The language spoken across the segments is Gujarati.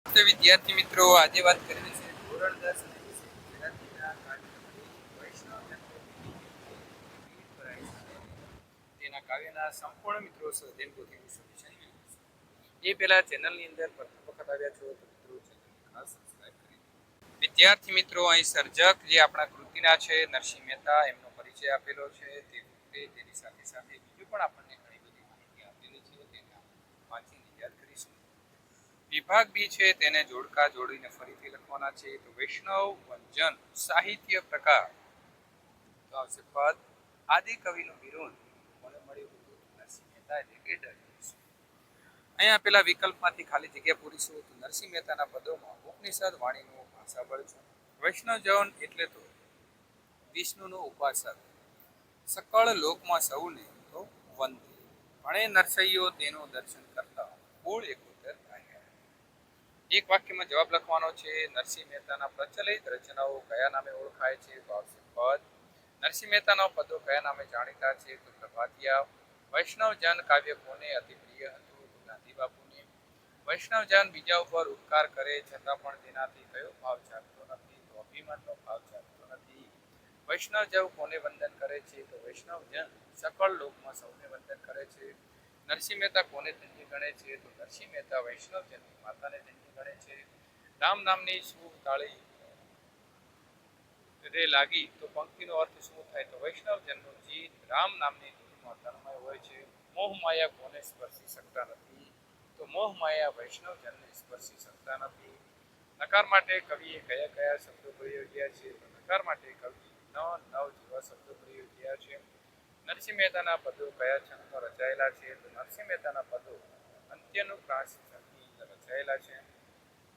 તો વિદ્યાર્થી મિત્રો આજે વાત કરવી છે ધોરણ 10 અને વિષય ગુજરાતીના કાવ્યમાંથી વૈષ્ણવ તેના કાવ્યના સંપૂર્ણ મિત્રો સ્વાધ્યાયન પોથીનું સોલ્યુશન મેળવીશું. એ પહેલા ચેનલની અંદર પ્રથમ વખત આવ્યા છો તો મિત્રો ચેનલને ખાસ સબસ્ક્રાઇબ કરી દો. વિદ્યાર્થી મિત્રો અહીં સર્જક જે આપણા કૃતિના છે નરસિંહ મહેતા એમનો પરિચય આપેલો છે તે વખતે તેની સાથે સાથે બીજું પણ આપણને ઘણી બધી માહિતી આપેલી છે તેને વાંચીને યાદ કરીશું. વિભાગ બી છે તેને જોડકા જોડીને ફરીથી લખવાના છે તો વૈષ્ણવ વંજન સાહિત્ય પ્રકાર તો આવશે પદ આદિ કવિનું બિરુદ મને મળ્યું હતું નરસિંહ મહેતા એટલે કે ડરવીશ. અહીંયા પેલા વિકલ્પમાંથી ખાલી જગ્યા પૂરીશું તો નરસિંહ મહેતાના પદોમાં ઉપનિષદ વાણીનું ભાષાબળ છે. વૈષ્ણવ જન એટલે તો વિષ્ણુનો ઉપાસક સકળ લોકમાં સૌને તો વંદે ભણે નરસૈયો તેનું દર્શન કરતા મૂળ એકોતર થાય. એક વાક્યમાં જવાબ લખવાનો છે નરસિંહ મહેતાના પ્રચલિત રચનાઓ કયા નામે ઓળખાય છે તો આવશે પદ. નરસિંહ મહેતાના પદો કયા નામે જાણીતા છે તો પ્રભાતિયા. વૈષ્ણવ જન કાવ્ય કોને અતિ પ્રિય હતું તો ગાંધી બાપુને. વૈષ્ણવ જન બીજા ઉપર ઉપકાર કરે છતાં પણ તેનાથી કયો ભાવ જાગતો નથી તો અભિમાનનો ભાવ જાગતો નથી. વૈષ્ણવ જન કોને વંદન કરે છે તો વૈષ્ણવ જન સકળ લોકમાં સૌને વંદન કરે છે. નરસિંહ મહેતા કોને ધન્ય ગણે છે તો નરસિંહ મહેતા વૈષ્ણવ જનની માતાને ધન્ય ગણે છે. રામ નામની શુભ તાળી રે લાગી તો પંક્તિનો અર્થ શું થાય તો વૈષ્ણવ જનનું જીત રામ નામની ધૂનમાં તન્મય હોય છે. મોહ માયા કોને સ્પર્શી શકતા નથી તો મોહ માયા વૈષ્ણવ જનને સ્પર્શી શકતા નથી. નકાર માટે કવિએ કયા કયા શબ્દો પ્રયોગ્યા છે તો નકાર માટે કવિ નવ જેવા શબ્દો પ્રયોગ્યા છે. નરસિંહ મહેતાના પદો કયા છંદમાં રચાયેલા છે તો નરસિંહ મહેતાના પદો અંત્યનુપ્રાસ છંદની અંદર રચાયેલા છે.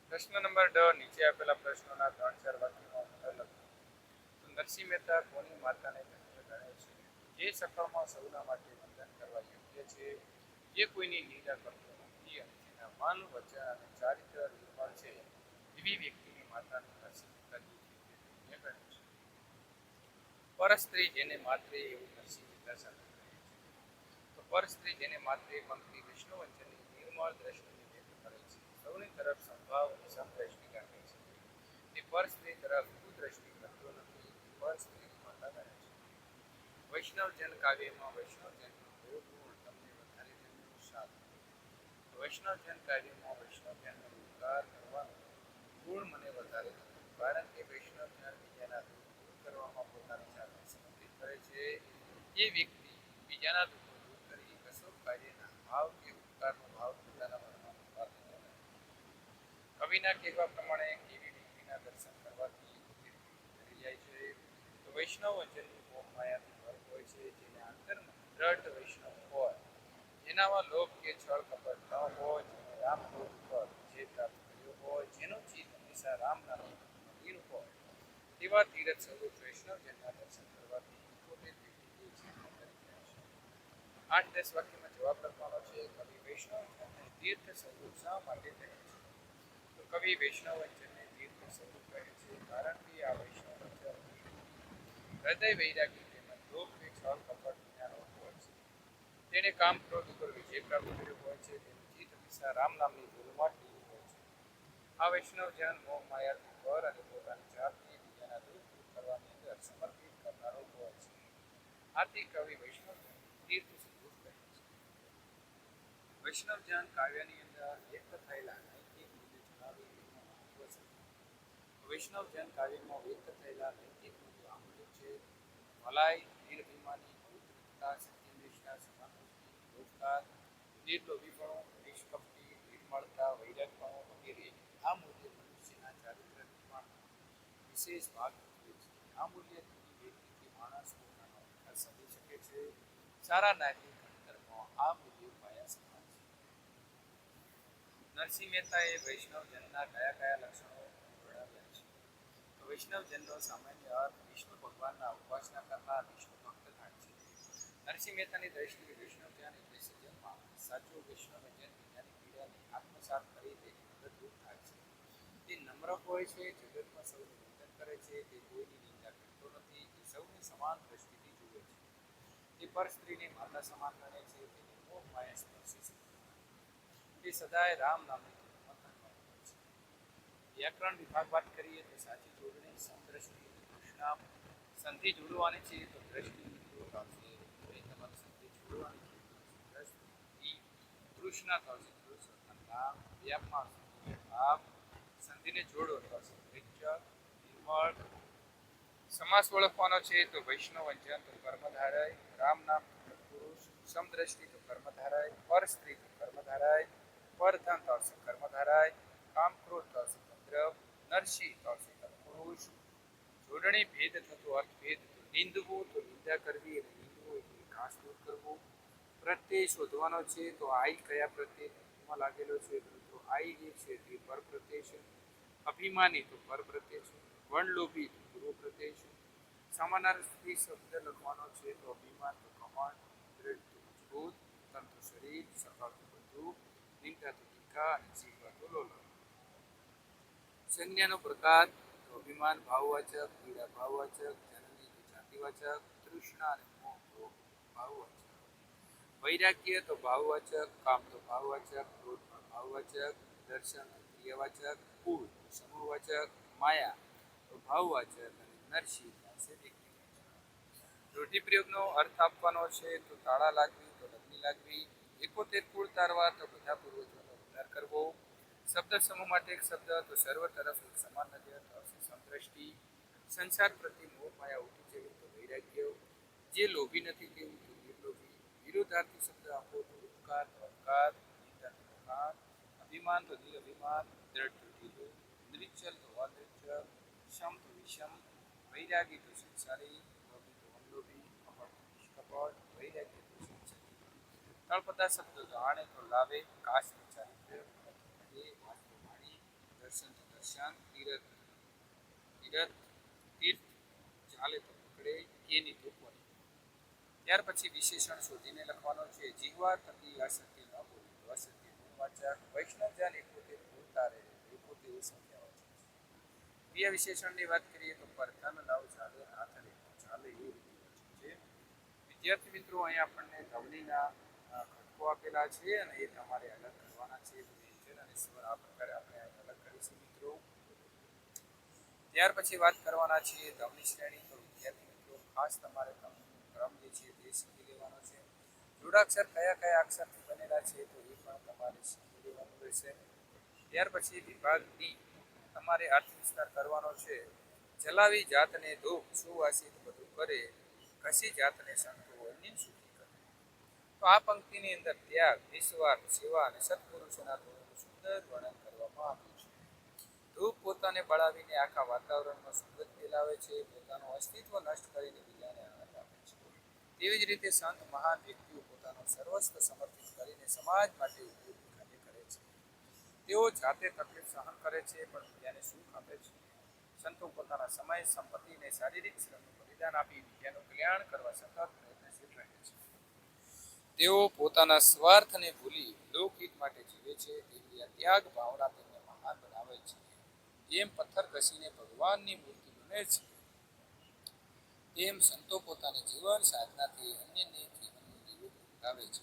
પ્રશ્ન નંબર ડ નીચે આપેલા પ્રશ્નોના 3-4 વાક્યોમાં ઉત્તર લખો. તો નરસિંહ મહેતા કોની માતાને ધન્ય ગણે છે? જે સકળમાં સૌના માટે વંદન કરવા યોગ્ય છે, જે કોઈની નિંદા કરતો નથી અને જેના મન વચન અને ચારિત્ર નિર્મળ છે એવી વ્યક્તિની માતાને નરસિંહ મહેતાજી છે તે ધન્ય ગણે છે. પરસ્ત્રી જેને માત્રે એવું નરસિંહ મહેતા સાથે કહે છે. તો પરસ્ત્રી જેને માત્રે પંક્તિ વિષ્ણુવંચનની નિર્મળ દ્રષ્ટિને વ્યક્ત કરે છે. સૌની તરફ સંભાવ અને સમદ્રષ્ટિ રાખે છે. તે પરસ્ત્રી તરફ કુદ્રષ્ટિ કરતો નથી. પરસ્ત્રીની માતા ગણે છે. વૈષ્ણવજન કાવ્યમાં વૈષ્ણવજનનો કયો ગુણ તમને વધારે ગમ્યો? સાત. વૈષ્ણવજન કાવ્યમાં વૈષ્ણવજનનો ઉદ્ધાર કરવાનો ગુણ મને વધારે ગમ્યો કારણ કે વૈષ્ણવજન બીજાના દુઃખ દૂર કરવામાં પોતાની જાતને સમર્પિત કરે છે. એ વ્યક્તિ બીજાના દુઃખો દૂર કરી કશોક કાર્યના ભાવ કે ઉપકારનો ભાવ પોતાના મનમાં ઉત્પાદતો નથી. કવિના કહેવા પ્રમાણે કેવી વ્યક્તિના દર્શન કરવાથી કરી જાય છે તો વૈષ્ણવ વંચનની મોહ માયાથી ભર હોય છે. જેના અંતરમાં દ્રઢ વૈષ્ણવ હોય, જેનામાં લોભ કે છળ કપટ ન હોય, જેને રામ ક્રોધ પર જે પ્રાપ્ત કર્યો હોય, જેનું ચિત્ત હંમેશા રામ નામની લીન હોય તેવા તીરથ સ્વરૂપ વૈષ્ણવજનના દર્શન કરવાથી પોતે વ્યક્તિ જે છે તે કરી જાય છે. 8-10 વાક્યમાં જવાબ લખવાનો છે. કવિ વૈષ્ણવજનને તીર્થ સ્વરૂપ શા માટે કહે છે? તો કવિ વૈષ્ણવજનને તીર્થ સ્વરૂપ કહે છે કારણ કે આ વૈષ્ણવજન હૃદય વૈરાગી તેમજ લોભ કે છળ કપટ વિનાનો હોય છે. તેણે કામ ક્રોધ ઉપર વિજય પ્રાપ્ત કર્યો હોય છે. તેનું ચિત્ત હંમેશા રામ નામની ધૂનમાં ટીયું હોય છે. આ વૈષ્ણવજન મોહ માયાથી પર અને પોતાની જાતને બીજાના દુઃખ દૂર કરવાની અંદર સમર્પિત કરનારો હોય છે. આથી કવિ વૈષ્ણવજન તીર્થ સ્વરૂપ કહે છે. વૈષ્ણવજન કાવ્યની અંદર વ્યક્ત થયેલા નૈતિક મૂલ્ય જણાવી તેનું મહત્વ સમજાવો. વૈષ્ણવજન કાવ્યમાં વ્યક્ત થયેલા નૈતિક મૂલ્યો આ મુજબ છે. ભલાઈ, નિર્ભિમાની, પવિત્રતા, સત્યનિષ્ઠા, સમાનુષ્ઠિ, રોજગાર, નિર્લોભીપણું, નિષ્કપટી, નિર્મળતા, વૈરાગપણું વગેરે આ મૂલ્ય મનુષ્યના ચારિત્ર નિર્માણમાં વિશેષ ભાગ ભજવે છે. આ મૂલ્ય થકી વ્યક્તિથી માણસ પોતાનો વિકાસ સાધી શકે છે. સારા નાગરિક ઘડતરમાં આ મૂલ્યો પાયા સમાન છે. નરસિંહ મહેતાએ વૈષ્ણવજનના કયા કયા લક્ષણો વર્ણવ્યા છે? તો વૈષ્ણવજનનો સામાન્ય અર્થ વિષ્ણુ ભગવાનના ઉપાસના કરનાર વિષ્ણુ ભક્ત થાય છે. નરસિંહ મહેતાની દ્રષ્ટિએ વૈષ્ણવજન એટલે સજ્જનમાં સાચો વૈષ્ણવજન બીજાની પીડાને આત્મસાત કરી તેની મદદરૂપ થાય છે. તે નમ્ર હોય છે, જગતમાં સૌને વંદન કરે છે, તે કોઈની નિંદા કરતો નથી, તે સૌને સમાન દ્રષ્ટિથી જુએ છે. તે પર સ્ત્રીને માતા સમાન ગણે છે, તેને મોહ માયા સ્પર્શી શકતો નથી. તે સદાય રામ નામની ધૂનમાં તન્મય હોય છે. વ્યાકરણ વિભાગ વાત કરીએ તો સાચી જોડણી સમદ્રષ્ટિ તૃષ્ણા સંધિ જોડવાની છે તો દ્રષ્ટિ આવશે તમારે સંધિ જોડવાની છે દ્રષ્ટિ તૃષ્ણા થશે તૃષ્ણા વ્યાપમાં ભાવ સંધિને જોડો થશે નિર્મળ સમાસ ઓળખવાનો છે તો વૈષ્ણવ વંચન તો કર્મધારય રામ નામ પુરુષ સમદ્રષ્ટિ તો કર્મધારય પર સ્ત્રી તો કર્મધારય પર ધન થશે કર્મધારય કામ ક્રોધ થશે દ્રવ નરસિંહ થશે પુરુષ જોડણી ભેદ થતો અર્થ ભેદ નિંદવું તો નિંદા કરવી અને નિંદવું એટલે ઘાસ દૂર કરવું પ્રત્યય શોધવાનો છે તો આઈ કયા પ્રત્યયમાં લાગેલો છે તો આઈ જે છે તે પર પ્રત્યય છે અભિમાની તો પર પ્રત્યય છે વનલોભી તો પૂર્વ પ્રત્યય છે સમાનાર્થી શબ્દ લખવાનો છે તો અભિમાન તો કમળ દ્રઢ તો મજબૂત તંત્ર શરીર સકાળ તો બંદૂક નિંદા તો ટીકા અને જીવા તો લોલો સંજ્ઞાનો પ્રકાર તો અભિમાન ભાવવાચક પીડા ભાવવાચક જનની તો જાતિવાચક તૃષ્ણા અને મોહ તો ભાવવાચક વૈરાગ્ય તો ભાવવાચક કામ તો ભાવવાચક ક્રોધ પણ ભાવવાચક દર્શન તો ક્રિયાવાચક કુળ તો સમૂહવાચક માયા તો ભાવવાચક અને નરસિંહ પાસે રૂઢિપ્રયોગનો અર્થ આપવાનો છે તો તાળા લાગવી તો લગ્ની લાગવી 71 કુળ તારવા તો બધા પૂર્વજોનો ઉદ્ધાર કરવો શબ્દ સમૂહ માટે એક શબ્દ તો સર્વ તરફ એક સમાન નજર તો સમદ્રષ્ટિ સંસાર પ્રતિ મોહ માયા ઉઠી જવી તો વૈરાગ્ય જે લોભી નથી તેવું તો નિર્લોભી વિરોધાર્થી શબ્દ આપો તો ઉપકાર તો અહંકાર નિંદા તો અહંકાર અભિમાન તો નિરઅભિમાન દ્રઢ તો ઢીલું નિરીચલ તો અનિરીચલ શમ તો વિષમ વૈરાગી તો સંસારી લોભી તો અનલોભી કપટ તો નિષ્કપટ વૈરાગ્ય તો સંસારી તળપદા શબ્દ તો આણે તો લાવે કાશ તો ચારિત્ર દર્શન તો દર્શન તીર્થ તીર્થ ચાલે તો પકડે કેની તો કોની ત્યાર પછી વિશેષણ શોધીને લખવાનો છે જીવા થકી અસત્ય ન બોલે તો અસત્ય ગુણવાચક વૈષ્ણવજન 71 બોલતા રહે 71 સંખ્યા વાચક ક્રિયા વિશેષણની વાત કરીએ તો પરધન લવ ચાલે હાથ રે ચાલે એ છે વિદ્યાર્થી મિત્રો અહીં આપણને ધવનીના ઘટકો આપેલા છે અને એ તમારે અલગ કરવાના છે અને સ્વર આ પ્રકારે આપણે અલગ કરીશું મિત્રો ત્યાર પછી વાત કરવાના છે ધવની શ્રેણી તો વિદ્યાર્થી મિત્રો ખાસ તમારે ક્રમ જે છે તે શીખી લેવાનો છે જોડાક્ષર કયા કયા અક્ષરથી બનેલા છે તો એ પણ તમારે શીખી લેવાનું રહેશે ત્યાર પછી વિભાગ ડી તમારે અર્થ વિસ્તાર કરવાનો છે ચલાવી જાતને દુઃખ સુવાસિત બધું કરે કશી જાતને સંતો અન્ય સુખી કરે તો આ પંક્તિની અંદર ત્યાગ નિસ્વાર્થ સેવા અને સત્પુરુષોના ગુણોનું સુંદર વર્ણન કરવામાં આવ્યું છે ધૂપ પોતાને બળાવીને આખા વાતાવરણમાં સુગંધ ફેલાવે છે પોતાનું અસ્તિત્વ નષ્ટ કરીને બીજાને આનંદ આપે છે તેવી જ રીતે સંત મહાન વ્યક્તિઓ પોતાનું સર્વસ્વ સમર્પિત કરીને સમાજ માટે ઉપયોગી કાર્ય કરે છે તેઓ જાતે તકલીફ સહન કરે છે પણ બીજાને સુખ આપે છે સંતો પોતાના સમય સંપત્તિ અને શારીરિક શ્રમનું બલિદાન આપી બીજાનું કલ્યાણ કરવા સતત પ્રયત્નશીલ રહે છે તેઓ પોતાના સ્વાર્થને ભૂલી લોકહિત માટે જીવે છે તેવી આ ત્યાગ ભાવના તેમને મહાન બનાવે છે જેમ પથ્થર ઘસીને ભગવાનની મૂર્તિ બને છે તેમ સંતો પોતાની જીવન સાધનાથી અન્યથી અન્ય જીવન લાવે છે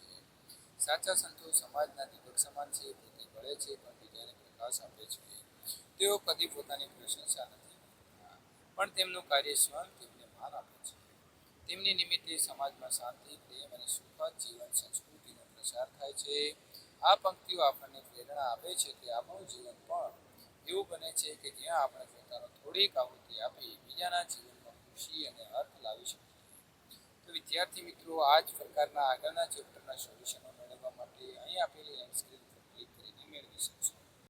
સાચા સંતો સમાજના દીપક સમાન છે પોતે બળે છે પણ બીજાને પ્રકાશ આપે છે તેઓ કદી પોતાની પ્રશંસા નથી કરતા પણ તેમનું કાર્ય સ્વયં તેમને માન આપે છે તેમની નિમિત્તે સમાજમાં શાંતિ પ્રેમ અને સુખદ જીવન સંસ્કૃતિનો પ્રસાર થાય છે આ પંક્તિઓ આપણને પ્રેરણા આપે છે કે આપણું જીવન પણ એવું બને છે કે જ્યાં આપણે પોતાનો થોડીક આહુતિ આપી બીજાના જીવનમાં ખુશી અને અર્થ લાવી શકીએ તો વિદ્યાર્થી મિત્રો આ જ પ્રકારના આગળના ચેપ્ટરના સોલ્યુશનો મેળવવા માટે અહીં આપેલી એન્ડ સ્ક્રીન પર ક્લિક કરીને મેળવી શકશો